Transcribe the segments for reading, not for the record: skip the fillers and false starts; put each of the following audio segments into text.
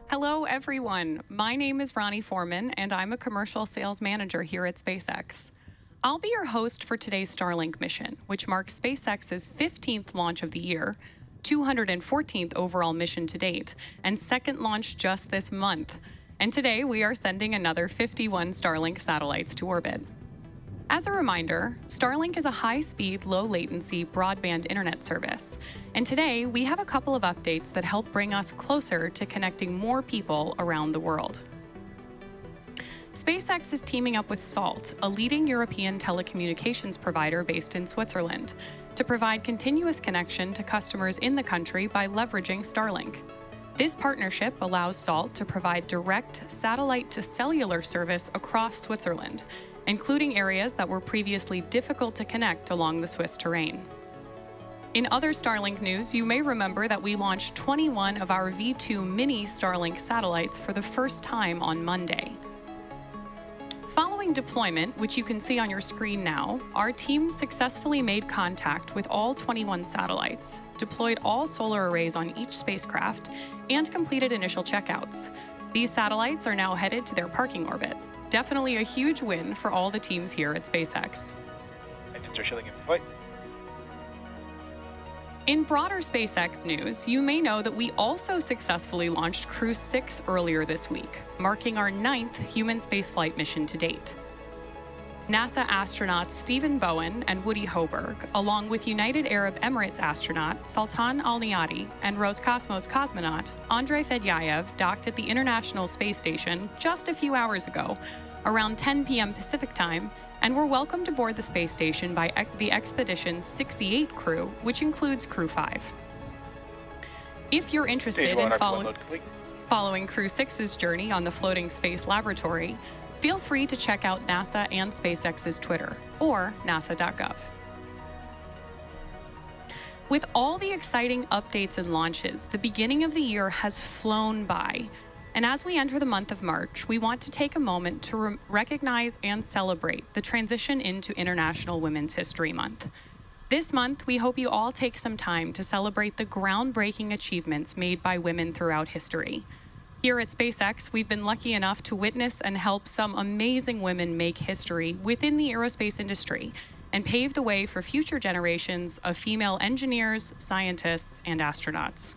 Hello, everyone. My name is Ronnie Foreman, and I'm a commercial sales manager here at SpaceX. I'll be your host for today's Starlink mission, which marks SpaceX's 15th launch of the year, 214th overall mission to date, and second launch just this month. And today we are sending another 51 Starlink satellites to orbit. As a reminder, Starlink is a high-speed, low-latency broadband internet service. And today, we have a couple of updates that help bring us closer to connecting more people around the world. SpaceX is teaming up with Salt, a leading European telecommunications provider based in Switzerland, to provide continuous connection to customers in the country by leveraging Starlink. This partnership allows Salt to provide direct satellite-to-cellular service across Switzerland, including areas that were previously difficult to connect along the Swiss terrain. In other Starlink news, you may remember that we launched 21 of our V2 mini Starlink satellites for the first time on Monday. Following deployment, which you can see on your screen now, our team successfully made contact with all 21 satellites, deployed all solar arrays on each spacecraft, and completed initial checkouts. These satellites are now headed to their parking orbit. Definitely a huge win for all the teams here at SpaceX. Engines are shutting in flight. In broader SpaceX news, you may know that we also successfully launched Crew 6 earlier this week, marking our 9th human spaceflight mission to date. NASA astronauts Stephen Bowen and Woody Hoburg, along with United Arab Emirates astronaut Sultan Al Niyati and Roscosmos cosmonaut Andrei Fedyayev, docked at the International Space Station just a few hours ago, around 10 p.m. Pacific time, and were welcomed aboard the space station by the Expedition 68 crew, which includes Crew 5. If you're interested in following Crew 6's journey on the floating space laboratory, feel free to check out NASA and SpaceX's Twitter, or nasa.gov. With all the exciting updates and launches, the beginning of the year has flown by. And as we enter the month of March, we want to take a moment to recognize and celebrate the transition into International Women's History Month. This month, we hope you all take some time to celebrate the groundbreaking achievements made by women throughout history. Here at SpaceX, we've been lucky enough to witness and help some amazing women make history within the aerospace industry and pave the way for future generations of female engineers, scientists, and astronauts.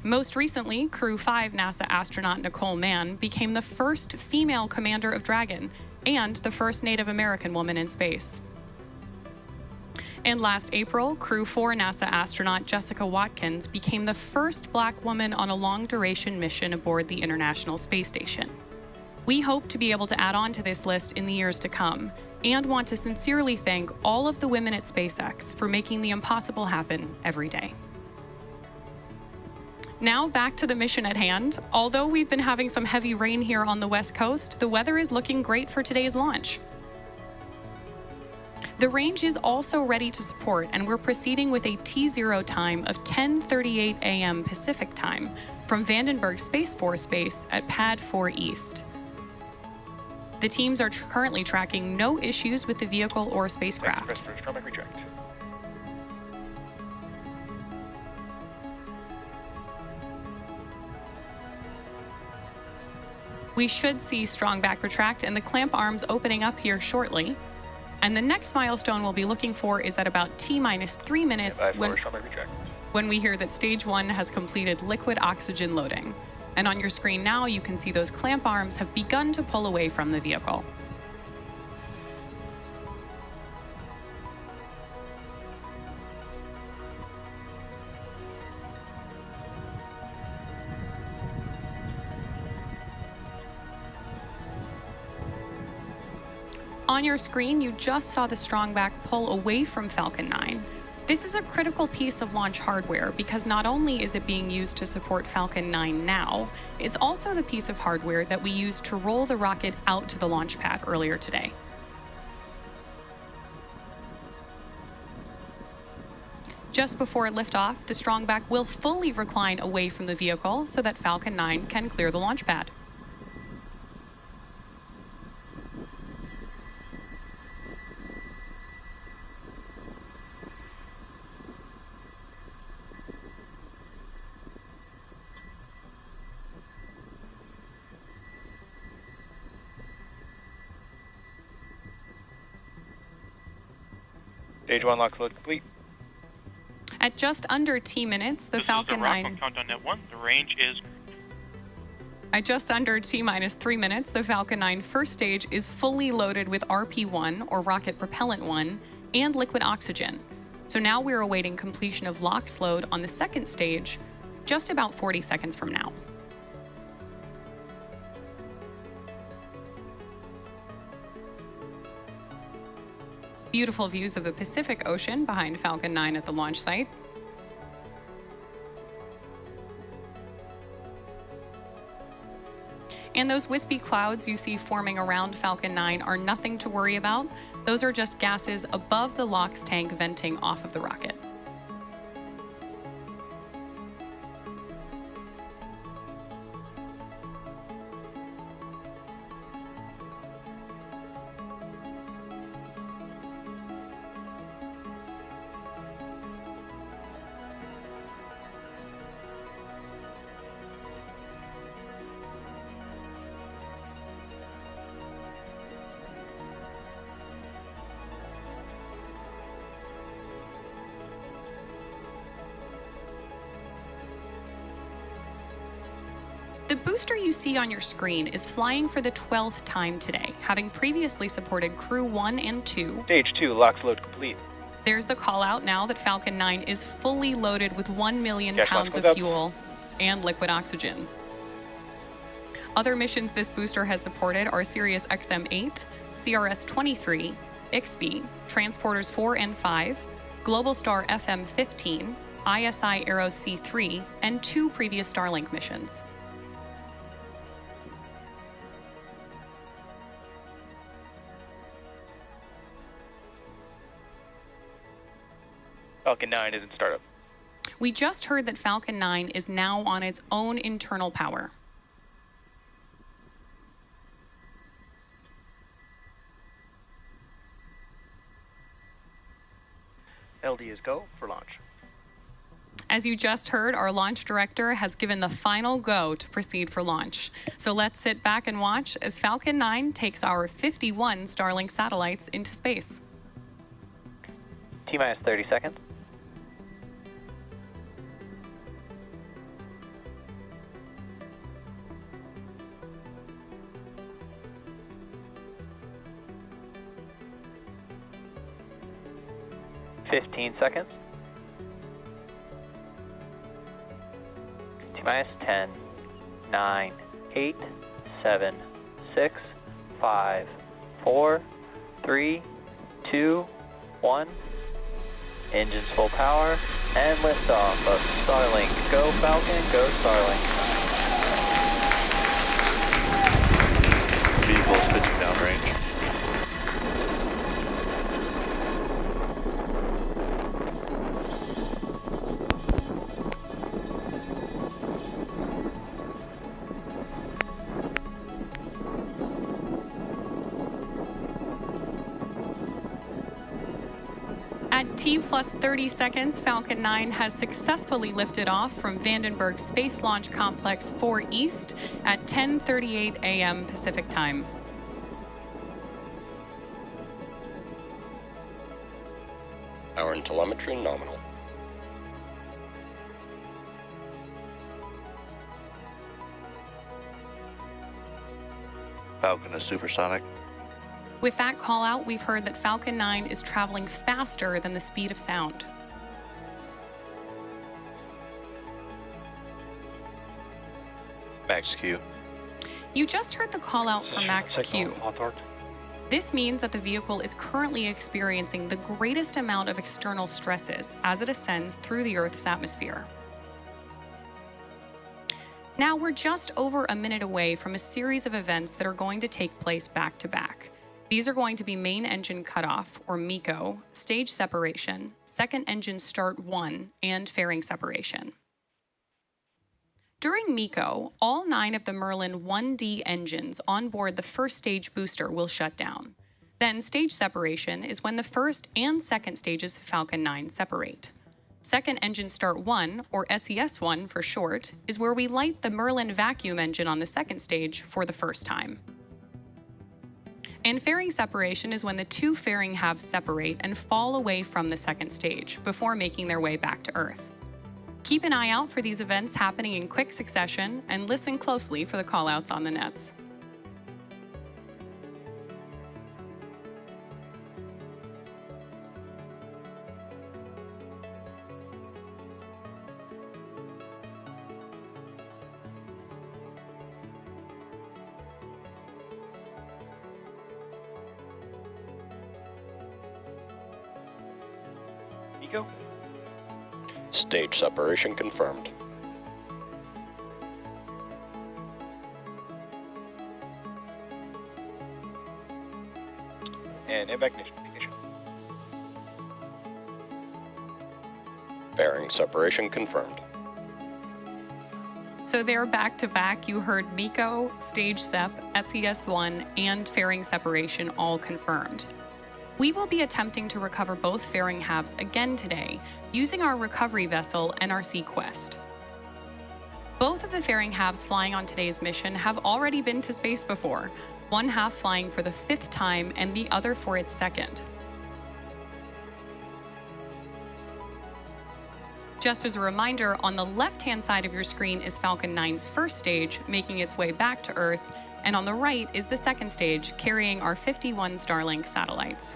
Most recently, Crew 5 NASA astronaut Nicole Mann became the first female commander of Dragon and the first Native American woman in space. And last April, Crew 4 NASA astronaut Jessica Watkins became the first Black woman on a long-duration mission aboard the International Space Station. We hope to be able to add on to this list in the years to come, and want to sincerely thank all of the women at SpaceX for making the impossible happen every day. Now back to the mission at hand. Although we've been having some heavy rain here on the West Coast, the weather is looking great for today's launch. The range is also ready to support, and we're proceeding with a T0 time of 10:38 a.m. Pacific time from Vandenberg Space Force Base at Pad 4 East. The teams are currently tracking no issues with the vehicle or spacecraft. We should see strong back retract and the clamp arms opening up here shortly. And the next milestone we'll be looking for is at about T-3 minutes when we hear that Stage 1 has completed liquid oxygen loading. And on your screen now, you can see those clamp arms have begun to pull away from the vehicle. On your screen, you just saw the strong back pull away from Falcon 9. This is a critical piece of launch hardware because not only is it being used to support Falcon 9 now, it's also the piece of hardware that we used to roll the rocket out to the launch pad earlier today. Just before liftoff, the strong back will fully recline away from the vehicle so that Falcon 9 can clear the launch pad. Stage 1 lock load complete. At just under T minutes, the Falcon 9... Countdown at 1. The range is... At just under T-minus 3 minutes, the Falcon 9 first stage is fully loaded with RP-1, or Rocket Propellant 1, and liquid oxygen. So now we're awaiting completion of LOX load on the second stage, just about 40 seconds from now. Beautiful views of the Pacific Ocean behind Falcon 9 at the launch site. And those wispy clouds you see forming around Falcon 9 are nothing to worry about. Those are just gases above the LOX tank venting off of the rocket. The booster you see on your screen is flying for the 12th time today, having previously supported Crew 1 and 2. Stage 2 lock load complete. There's the call out now that Falcon 9 is fully loaded with 1 million Gas pounds launch of up. fuel and liquid oxygen. Other missions this booster has supported are Sirius XM-8, CRS-23, IXB, Transporters 4 and 5, Globalstar FM-15, ISI Aero C3, and 2 previous Starlink missions. Falcon 9 is in startup. We just heard that Falcon 9 is now on its own internal power. LD is go for launch. As you just heard, our launch director has given the final go to proceed for launch. So let's sit back and watch as Falcon 9 takes our 51 Starlink satellites into space. T-minus 30 seconds. -15 seconds. T-minus 10, 9, 8, 7, 6, 5, 4, 3, 2, 1. Engines full power and liftoff of Starlink. Go Falcon, go Starlink. Vehicles pitching downrange. At T+30 seconds, Falcon 9 has successfully lifted off from Vandenberg Space Launch Complex 4 East at 10:38 a.m. Pacific Time. Power and telemetry nominal. Falcon is supersonic. With that call out, we've heard that Falcon 9 is traveling faster than the speed of sound. Max Q. You just heard the call out from Max Q. This means that the vehicle is currently experiencing the greatest amount of external stresses as it ascends through the Earth's atmosphere. Now we're just over a minute away from a series of events that are going to take place back to back. These are going to be main engine cutoff, or MECO, stage separation, second engine start 1, and fairing separation. During MECO, all 9 of the Merlin 1D engines on board the first stage booster will shut down. Then stage separation is when the first and second stages of Falcon 9 separate. Second engine start 1, or SES1 for short, is where we light the Merlin vacuum engine on the second stage for the first time. And fairing separation is when the two fairing halves separate and fall away from the second stage before making their way back to Earth. Keep an eye out for these events happening in quick succession and listen closely for the callouts on the nets. Nico? Stage separation confirmed. And ignition. Fairing separation confirmed. So there back to back, you heard MECO, Stage SEP, SES-1, and fairing separation all confirmed. We will be attempting to recover both fairing halves again today using our recovery vessel NRC Quest. Both of the fairing halves flying on today's mission have already been to space before, one half flying for the 5th time and the other for its 2nd. Just as a reminder, on the left-hand side of your screen is Falcon 9's first stage, making its way back to Earth, and on the right is the second stage, carrying our 51 Starlink satellites.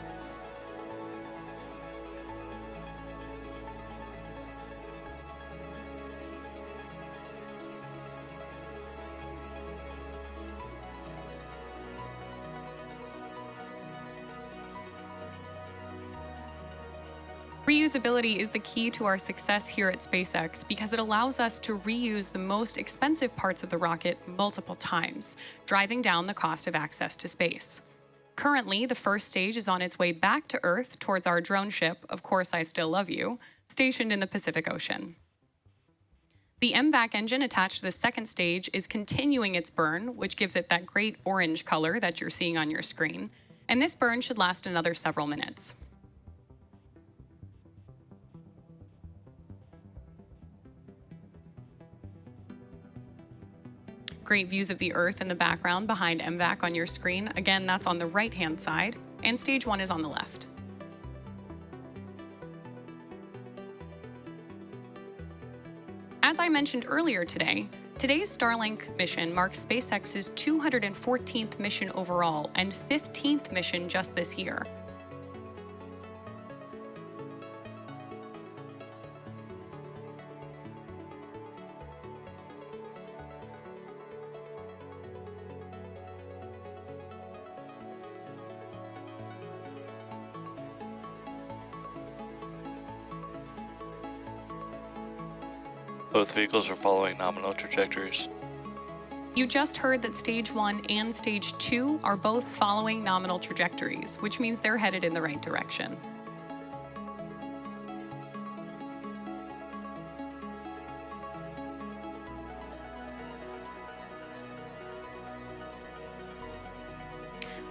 Reusability is the key to our success here at SpaceX because it allows us to reuse the most expensive parts of the rocket multiple times, driving down the cost of access to space. Currently, the first stage is on its way back to Earth towards our drone ship, Of Course I Still Love You, stationed in the Pacific Ocean. The MVAC engine attached to the second stage is continuing its burn, which gives it that great orange color that you're seeing on your screen, and this burn should last another several minutes. Great views of the Earth in the background behind MVAC on your screen. Again, that's on the right-hand side, and Stage 1 is on the left. As I mentioned earlier today, today's Starlink mission marks SpaceX's 214th mission overall and 15th mission just this year. Both vehicles are following nominal trajectories. You just heard that Stage 1 and Stage 2 are both following nominal trajectories, which means they're headed in the right direction.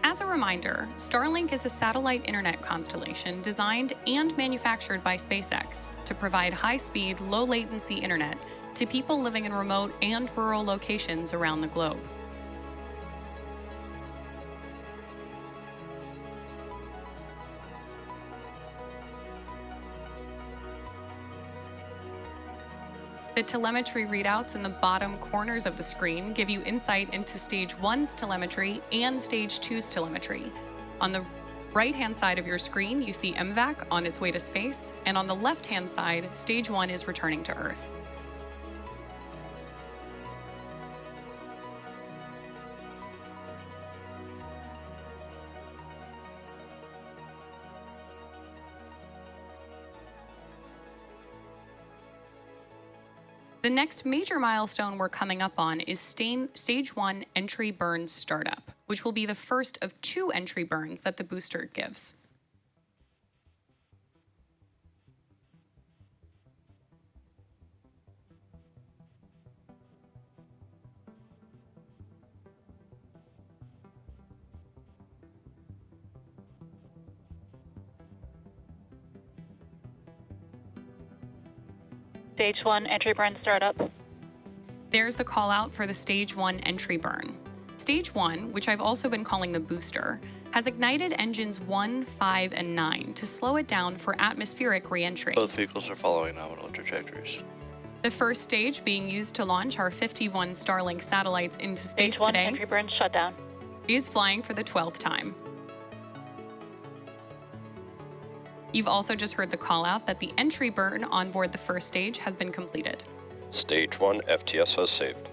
As a reminder, Starlink is a satellite internet constellation designed and manufactured by SpaceX to provide high-speed, low-latency internet to people living in remote and rural locations around the globe. The telemetry readouts in the bottom corners of the screen give you insight into Stage 1's telemetry and Stage 2's telemetry. On the right-hand side of your screen, you see MVAC on its way to space, and on the left-hand side, Stage 1 is returning to Earth. The next major milestone we're coming up on is Stage 1 entry burn startup, which will be the first of 2 entry burns that the booster gives. Stage 1 entry burn startup. There's the call out for the Stage 1 entry burn. Stage 1, which I've also been calling the booster, has ignited engines 1, 5, and 9 to slow it down for atmospheric re-entry. Both vehicles are following nominal trajectories. The first stage, being used to launch our 51 Starlink satellites into space Stage 1, today, entry burn shutdown. is flying for the 12th time. You've also just heard the call out that the entry burn on board the first stage has been completed. Stage 1 FTS has saved.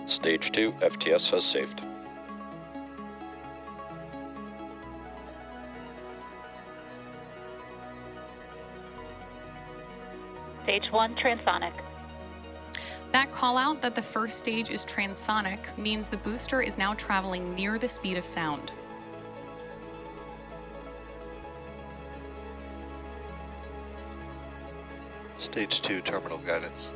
Stage 2 FTS has saved. Stage 1, transonic. That call out that the first stage is transonic means the booster is now traveling near the speed of sound. Stage 2 terminal guidance.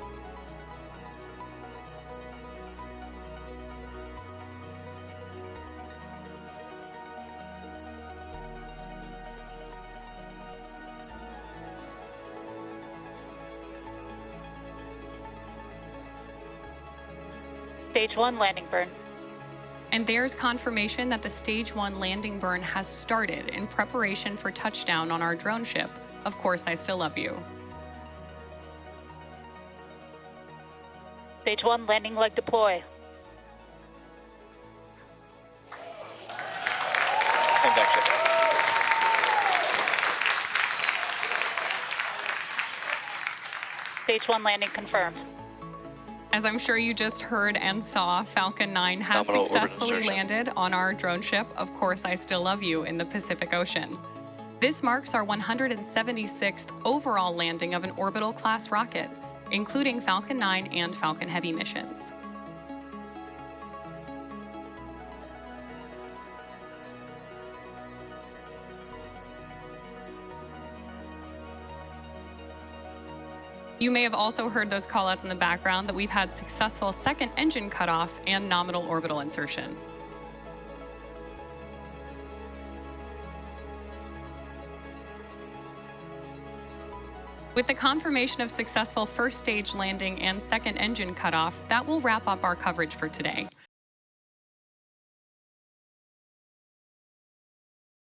Stage 1, landing burn. And there's confirmation that the Stage 1 landing burn has started in preparation for touchdown on our drone ship. Of course, I still love you. Stage 1, landing leg deploy. Convection. Stage 1, landing confirmed. As I'm sure you just heard and saw, Falcon 9 has Nominal orbit successfully insertion. landed on our drone ship, Of Course I Still Love You, in the Pacific Ocean. This marks our 176th overall landing of an orbital class rocket, including Falcon 9 and Falcon Heavy missions. You may have also heard those callouts in the background that we've had successful second engine cutoff and nominal orbital insertion. With the confirmation of successful first stage landing and second engine cutoff, that will wrap up our coverage for today.